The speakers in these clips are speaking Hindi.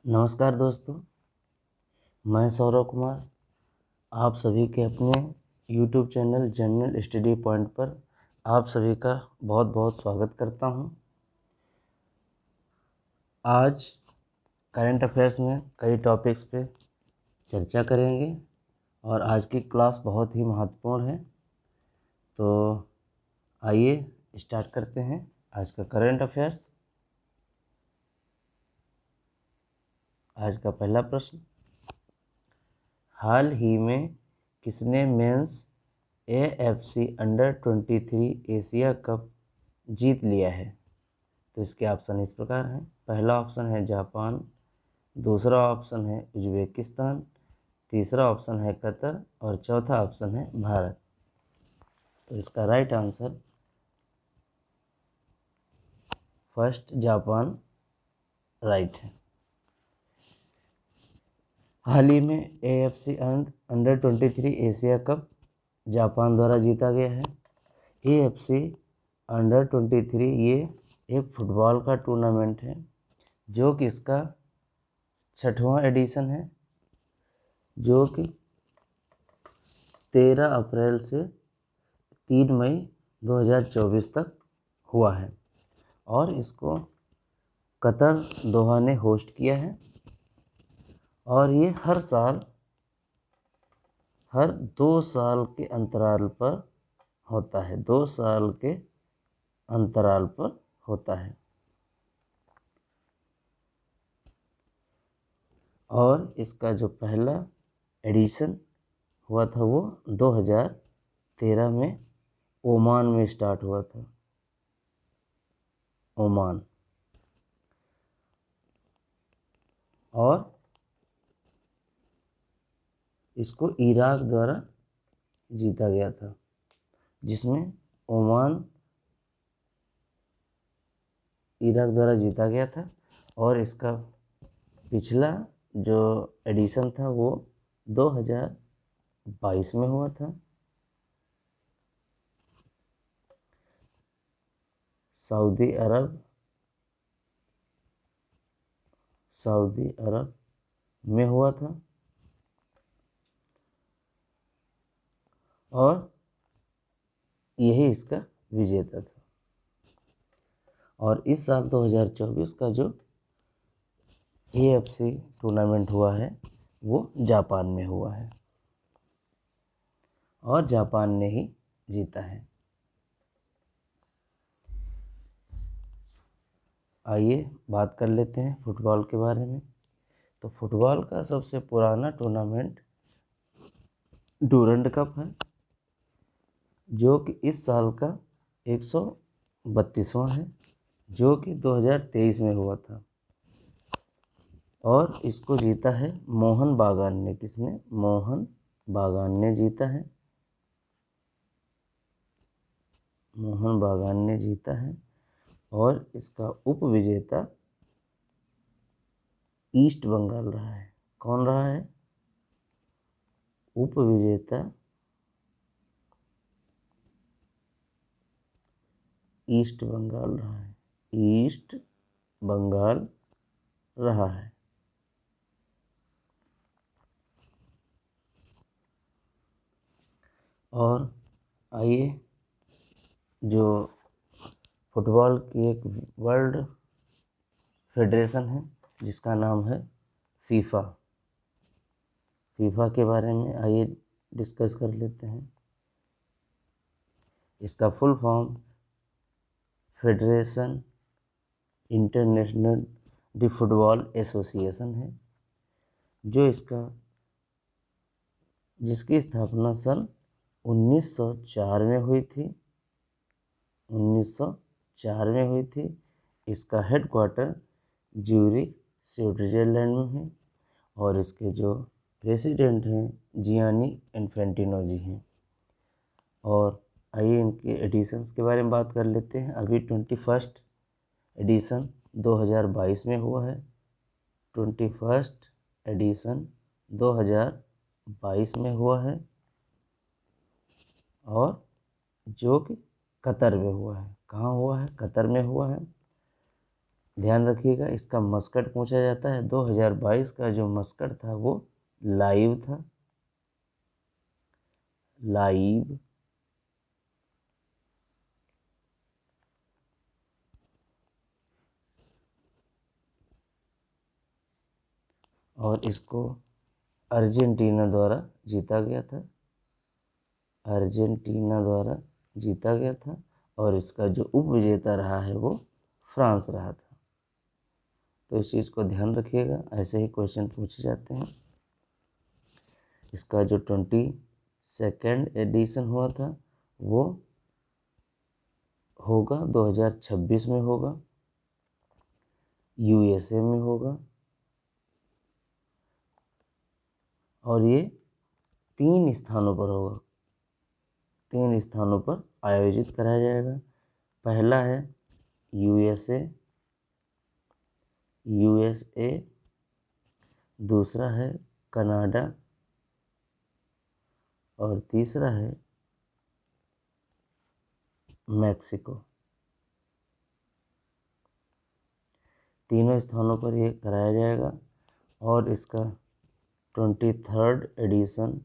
नमस्कार दोस्तों, मैं सौरव कुमार आप सभी के अपने YouTube channel general study point पर आप सभी का बहुत बहुत स्वागत करता हूं। आज करंट अफेयर्स में कई टॉपिक्स पे चर्चा करेंगे और आज की क्लास बहुत ही महत्वपूर्ण है। तो आइए स्टार्ट करते हैं आज का करंट अफेयर्स। आज का पहला प्रश्न, हाल ही में किसने मेंस AFC अंडर-23 एशिया कप जीत लिया है? तो इसके ऑप्शन इस प्रकार हैं। पहला ऑप्शन है जापान, दूसरा ऑप्शन है उज्बेकिस्तान, तीसरा ऑप्शन है कतर और चौथा ऑप्शन है भारत। तो इसका right answer first Japan right है। हाल ही में AFC अंडर-23 एशिया कप जापान द्वारा जीता गया है। AFC अंडर-23 ये एक फुटबॉल का टूर्नामेंट है जो कि इसका 6वां एडिशन है, जो कि 13 अप्रैल से 3 मई 2024 तक हुआ है और इसको कतर दोहा ने होस्ट किया है। और ये हर 2 साल के अंतराल पर होता है, 2 साल के अंतराल पर होता है। और इसका जो पहला एडिशन हुआ था वो 2013 में ओमान में स्टार्ट हुआ था, ओमान। और इसको इराक द्वारा जीता गया था, जिसमें ओमान इराक द्वारा जीता गया था। और इसका पिछला जो एडिशन था वो 2022 में हुआ था। सऊदी अरब में हुआ था और यही इसका विजेता था। और इस साल 2024 का जो AFC टूर्नामेंट हुआ है वो जापान में हुआ है और जापान ने ही जीता है। आइए बात कर लेते हैं फुटबॉल के बारे में। तो फुटबॉल का सबसे पुराना टूर्नामेंट डूरंड कप है, जो कि इस साल का 132वां है, जो कि 2023 में हुआ था। और इसको जीता है मोहन बागान ने। किसने? मोहन बागान ने जीता है। मोहन बागान ने जीता है। और इसका उप विजेता ईस्ट बंगाल रहा है। कौन रहा है? उप विजेता ईस्ट बंगाल रहा है। ईस्ट बंगाल रहा है। और आइए, जो फुटबॉल की एक वर्ल्ड फेडरेशन है जिसका नाम है फीफा के बारे में आइए डिस्कस कर लेते हैं। इसका full form federation international D football association है, जिसकी स्थापना सन 1904 में हुई थी। 1904 में हुई थी। इसका हेडक्वार्टर ज्यूरिख स्विट्जरलैंड में है और इसके जो प्रेसिडेंट हैं जियानी इन्फेंटिनो जी हैं। और आइए इनके एडिशंस के बारे में बात कर लेते हैं। अभी 21 एडिशन 2022 में हुआ है। 21 एडिशन 2022 में हुआ है और जो कि कतर में हुआ है। कहाँ हुआ है? कतर में हुआ है। ध्यान रखिएगा, इसका मस्कट पूछा जाता है। 2022 का जो मस्कट था वो लाइव था, लाइव। और इसको अर्जेंटीना द्वारा जीता गया था, अर्जेंटीना द्वारा जीता गया था। और इसका जो उपविजेता रहा है वो फ्रांस रहा था। तो इस चीज़ को ध्यान रखिएगा, ऐसे ही क्वेश्चन पूछे जाते हैं। इसका जो 22nd एडिशन हुआ था वो होगा 2026 में होगा, USA में होगा। और ये 3 स्थानों पर होगा, 3 स्थानों पर आयोजित कराया जाएगा। पहला है USA, दूसरा है कनाडा और तीसरा है मैक्सिको। तीनों स्थानों पर ये कराया जाएगा। और इसका 23rd एडिशन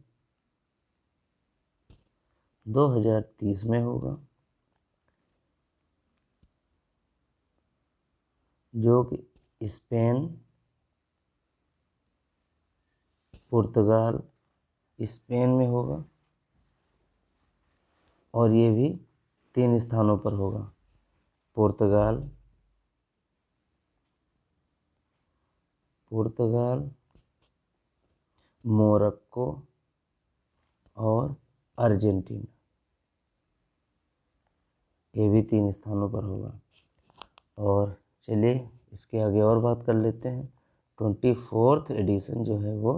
2030 में होगा, जो कि स्पेन, पुर्तगाल, स्पेन में होगा। और ये भी 3 स्थानों पर होगा, पुर्तगाल, मोरक्को और अर्जेंटीना। ये भी 3 स्थानों पर होगा। और चलिए इसके आगे और बात कर लेते हैं। 24th एडिशन जो है वो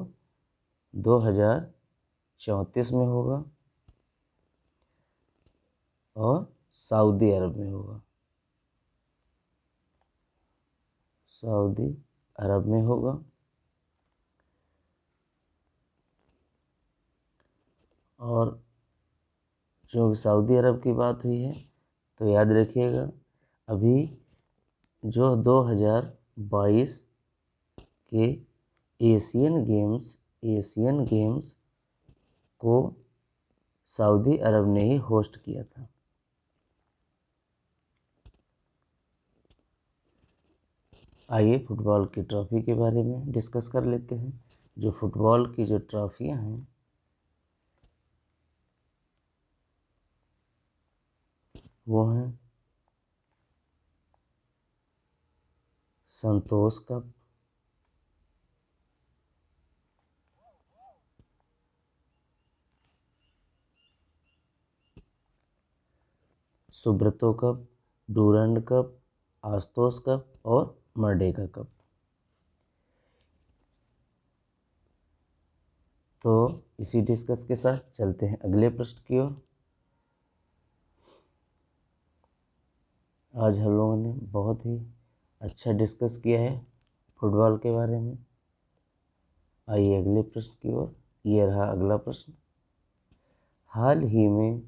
2034 में होगा और सऊदी अरब में होगा, सऊदी अरब में होगा। और जो सऊदी अरब की बात हुई है तो याद रखिएगा, अभी जो 2022 के एशियन गेम्स को सऊदी अरब ने ही होस्ट किया था। आइए फुटबॉल की ट्रॉफी के बारे में डिस्कस कर लेते हैं। जो फुटबॉल की जो ट्रॉफियां हैं वो हैं Santosh cup, Subroto cup, Durand cup, Ashutosh cup और मर्डेका कप। तो इसी डिस्कस के साथ चलते हैं अगले प्रश्न की ओर। आज हम लोगों ने बहुत ही अच्छा डिस्कस किया है फुटबॉल के बारे में। आइए अगले प्रश्न की ओर। ये रहा अगला प्रश्न। हाल ही में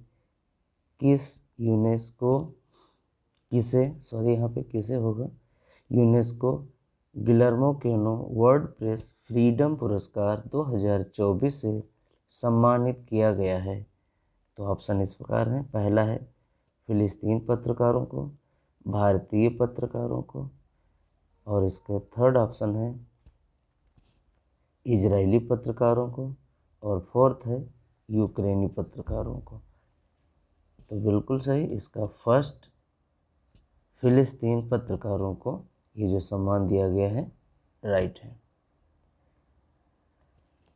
किसे होगा, UNESCO Guillermo canoe world press freedom पुरस्कार 2024 से सम्मानित किया गया है। तो ऑप्शन इस प्रकार हैं। पहला है फिलिस्तीन पत्रकारों को, भारतीय पत्रकारों को, और इसका थर्ड ऑप्शन है इजरायली पत्रकारों को, और फोर्थ है यूक्रेनी पत्रकारों को। तो बिल्कुल सही, इसका फर्स्ट फिलिस्तीन पत्रकारों को ये जो सम्मान दिया गया है राइट है।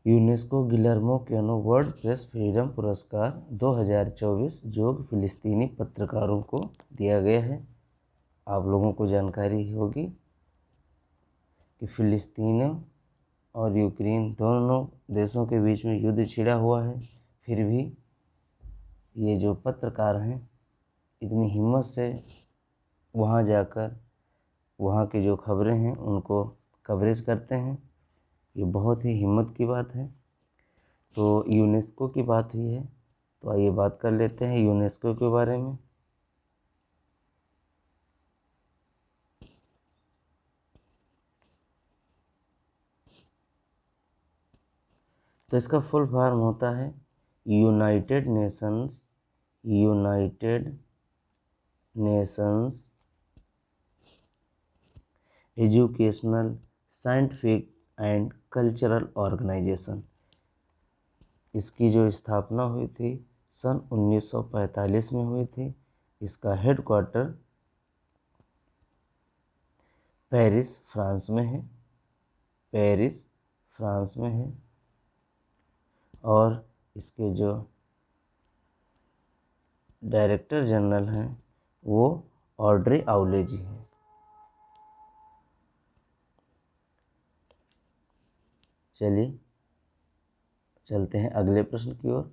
UNESCO Guillermo canoe world press freedom पुरस्कार 2024 जो फिलिस्तीनी पत्रकारों को दिया गया है। आप लोगों को जानकारी होगी कि फिलिस्तीन और यूक्रेन दोनों देशों के बीच में युद्ध छिड़ा हुआ है, फिर भी ये जो पत्रकार हैं इतनी हिम्मत से वहाँ जाकर वहाँ की जो खबरें हैं उनको कवरेज करते हैं। ये बहुत ही हिम्मत की बात है। तो यूनेस्को की बात हुई है, तो आइए बात कर लेते हैं यूनेस्को के बारे में। तो इसका फुल फॉर्म होता है United Nations educational, scientific and cultural organisation. इसकी जो स्थापना हुई थी सन 1945 में हुई थी। इसका हेडक्वार्टर पेरिस, फ्रांस में है। और इसके जो डायरेक्टर जनरल हैं वो ऑड्रे आउले जी हैं। चलिए चलते हैं अगले प्रश्न की ओर।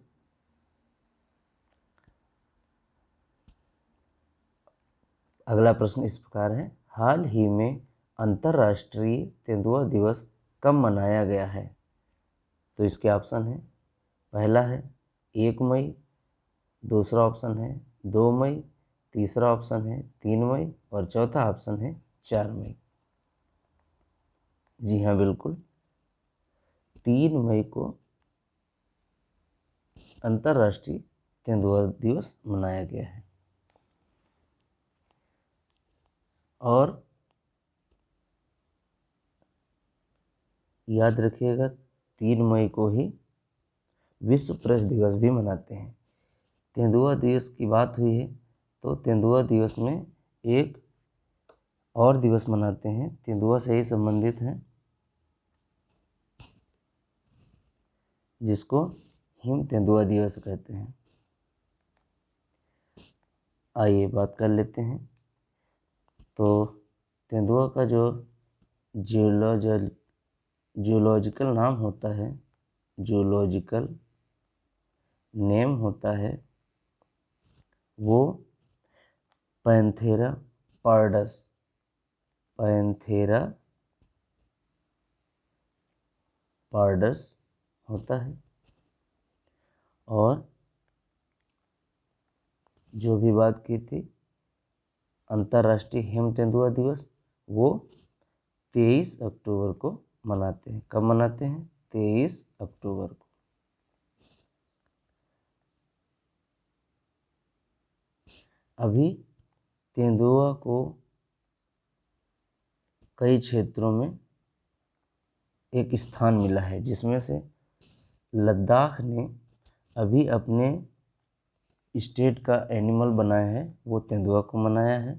अगला प्रश्न इस प्रकार है, हाल ही में अंतर्राष्ट्रीय तेंदुआ दिवस कब मनाया गया है? तो इसके ऑप्शन है, पहला है 1 मई, दूसरा ऑप्शन है 2 मई, तीसरा ऑप्शन है 3 मई और चौथा ऑप्शन है 4 मई। जी हाँ, बिल्कुल 3 मई को अंतर्राष्ट्रीय तेंदुआ दिवस मनाया गया है। और याद रखिएगा 3 मई को ही विश्व प्रेस दिवस भी मनाते हैं। तेंदुआ दिवस की बात हुई है तो तेंदुआ दिवस में एक और दिवस मनाते हैं, तेंदुआ से ही संबंधित है, जिसको हिम तेंदुआ दिवस कहते हैं। आइए बात कर लेते हैं। तो तेंदुआ का जो जूलॉजिकल नाम होता है, जूलॉजिकल नेम होता है वो पैंथेरा पार्डस होता है। और जो भी बात की थी अंतर्राष्ट्रीय हिम तेंदुआ दिवस, वो 23 अक्टूबर को मनाते हैं। कब मनाते हैं? 23 अक्टूबर को। अभी तेंदुआ को कई क्षेत्रों में एक स्थान मिला है, जिसमें से लद्दाख ने अभी अपने स्टेट का एनिमल बनाया है, वो तेंदुआ को मनाया है।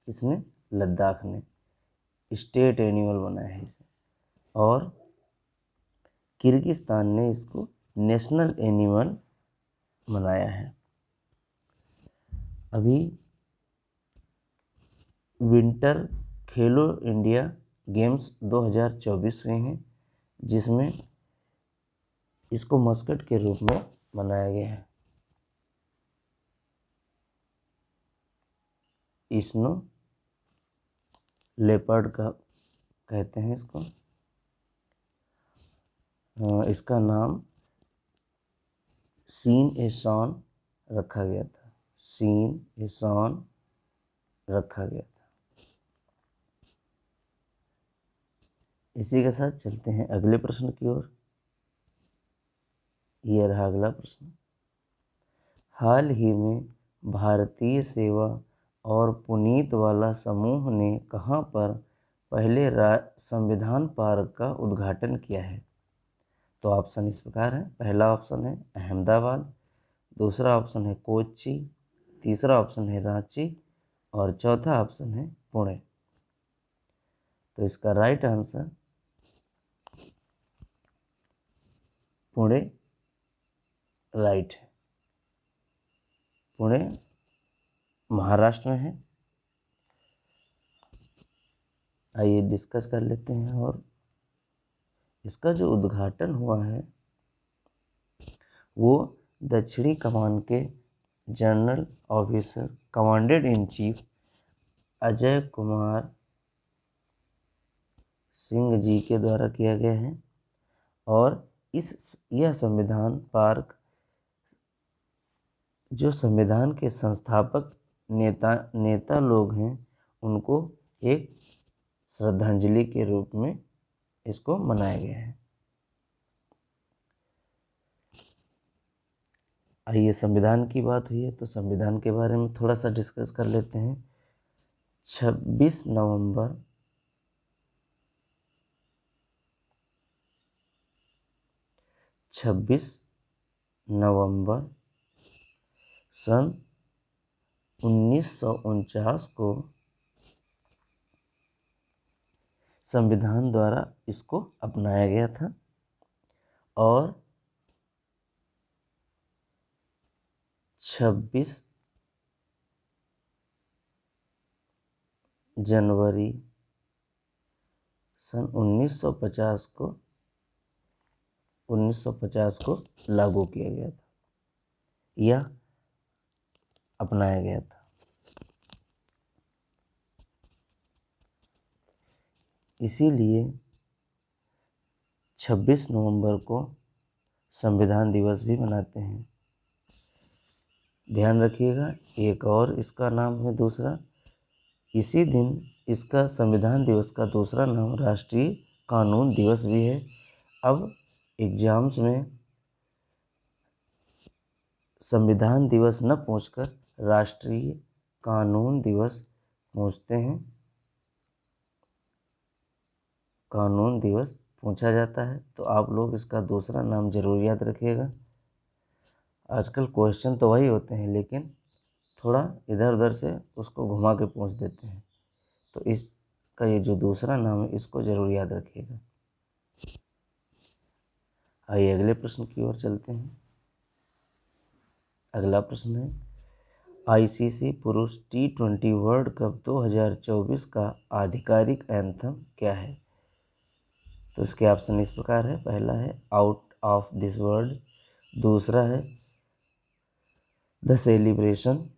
किसने? लद्दाख ने स्टेट एनिमल बनाया है इसे। और किर्गिस्तान ने इसको नेशनल एनिमल बनाया है। अभी विंटर खेलो इंडिया गेम्स 2024 हुए हैं, जिसमें इसको मस्कट के रूप में मनाया गया है। स्नो लेपर्ड का कहते हैं इसको। इसका नाम सीन ए शॉन रखा गया था। इसी के साथ चलते हैं अगले प्रश्न की ओर। यह रहा अगला प्रश्न, हाल ही में भारतीय सेवा और पुनीत वाला समूह ने कहाँ पर पहले संविधान पार्क का उद्घाटन किया है? तो ऑप्शन इस प्रकार है, पहला ऑप्शन है अहमदाबाद, दूसरा ऑप्शन है कोच्चि, तीसरा ऑप्शन है रांची और चौथा ऑप्शन है पुणे। तो इसका राइट आंसर पुणे राइट है। पुणे महाराष्ट्र में है। आइए डिस्कस कर लेते हैं। और इसका जो उद्घाटन हुआ है वो दक्षिणी कमान के general officer commandant in chief Ajay Kumar Singh ji के द्वारा किया गया है। और यह संविधान पार्क जो संविधान के संस्थापक नेता लोग हैं उनको एक श्रद्धांजलि के रूप में इसको मनाया गया है। आइए, संविधान की बात हुई है तो संविधान के बारे में थोड़ा सा डिस्कस कर लेते हैं। 26 नवंबर 1949 को संविधान द्वारा इसको अपनाया गया था और 26 जनवरी सन 1950 को लागू किया गया था या अपनाया गया था। इसीलिए 26 नवंबर को संविधान दिवस भी मनाते हैं। ध्यान रखिएगा, एक और इसका नाम है दूसरा, इसी दिन इसका संविधान दिवस का दूसरा नाम राष्ट्रीय कानून दिवस भी है। अब एग्जाम्स में संविधान दिवस न पूछकर राष्ट्रीय कानून दिवस पूछते हैं, कानून दिवस पूछा जाता है, तो आप लोग इसका दूसरा नाम जरूर याद रखिएगा। आजकल क्वेश्चन तो वही होते हैं लेकिन थोड़ा इधर उधर से उसको घुमा के पूछ देते हैं, तो इसका ये जो दूसरा नाम है इसको ज़रूर याद रखिएगा। आइए अगले प्रश्न की ओर चलते हैं। अगला प्रश्न है, आईसीसी पुरुष T20 वर्ल्ड कप 2024 का आधिकारिक एंथम क्या है? तो इसके ऑप्शन इस प्रकार है, पहला है आउट ऑफ दिस वर्ल्ड, दूसरा है द सेलिब्रेशन,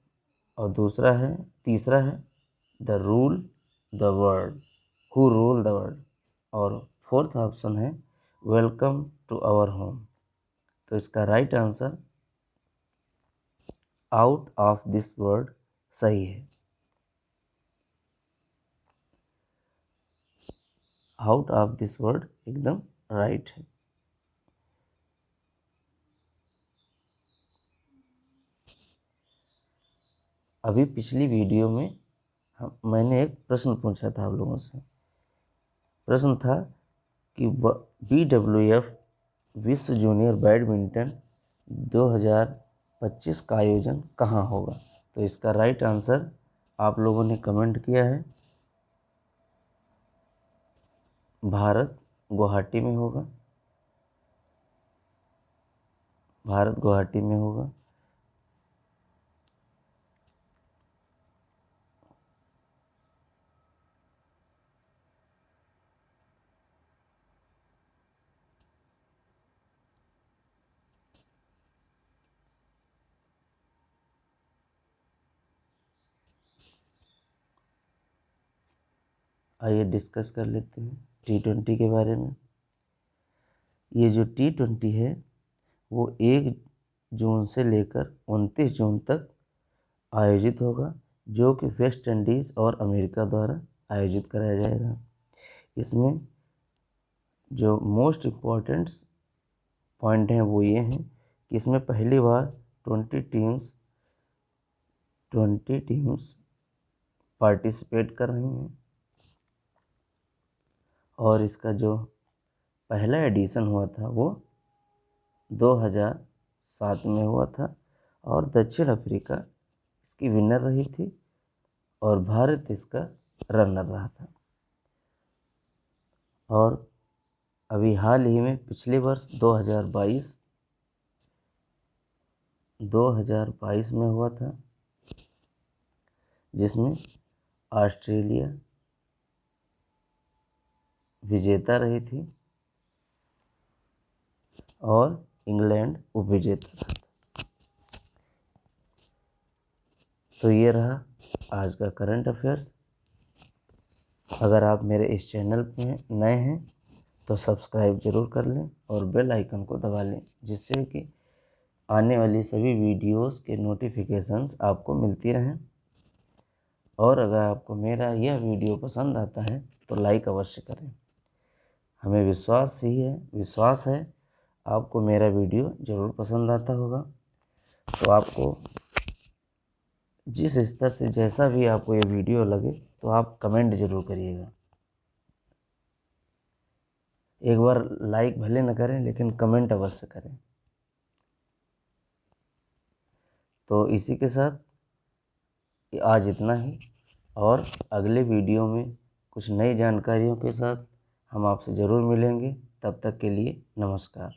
और तीसरा है the rule the world, who rule the world, और फोर्थ ऑप्शन है वेलकम टू आवर होम। तो इसका right answer out of this world सही है। आउट ऑफ दिस वर्ल्ड एकदम राइट है। अभी पिछली वीडियो में मैंने एक प्रश्न पूछा था आप लोगों से। प्रश्न था कि BWF विश्व जूनियर बैडमिंटन 2025 का आयोजन कहाँ होगा? तो इसका राइट आंसर आप लोगों ने कमेंट किया है, भारत गुवाहाटी में होगा। भारत गुवाहाटी में होगा। आइए डिस्कस कर लेते हैं T20 के बारे में। ये जो T20 है वो 1 जून से लेकर 29 जून तक आयोजित होगा, जो कि वेस्ट इंडीज़ और अमेरिका द्वारा आयोजित कराया जाएगा। इसमें जो मोस्ट इम्पॉर्टेंट पॉइंट हैं वो ये हैं कि इसमें पहली बार 20 टीम्स पार्टिसिपेट कर रही हैं, और इसका जो पहला एडिशन हुआ था वो 2007 में हुआ था, और दक्षिण अफ्रीका इसकी विनर रही थी और भारत इसका रनर रहा था। और अभी हाल ही में पिछले वर्ष 2022 में हुआ था, जिसमें ऑस्ट्रेलिया विजेता रही थी और इंग्लैंड उपविजेता रहा था। तो ये रहा आज का करंट अफेयर्स। अगर आप मेरे इस चैनल में नए हैं तो सब्सक्राइब ज़रूर कर लें और बेल आइकन को दबा लें, जिससे कि आने वाली सभी वीडियोस के नोटिफिकेशंस आपको मिलती रहें। और अगर आपको मेरा यह वीडियो पसंद आता है तो लाइक अवश्य करें। हमें विश्वास है आपको मेरा वीडियो ज़रूर पसंद आता होगा। तो आपको जिस स्तर से जैसा भी आपको ये वीडियो लगे तो आप कमेंट ज़रूर करिएगा। एक बार लाइक भले न करें लेकिन कमेंट अवश्य करें। तो इसी के साथ आज इतना ही, और अगले वीडियो में कुछ नई जानकारियों के साथ हम आपसे ज़रूर मिलेंगे। तब तक के लिए नमस्कार।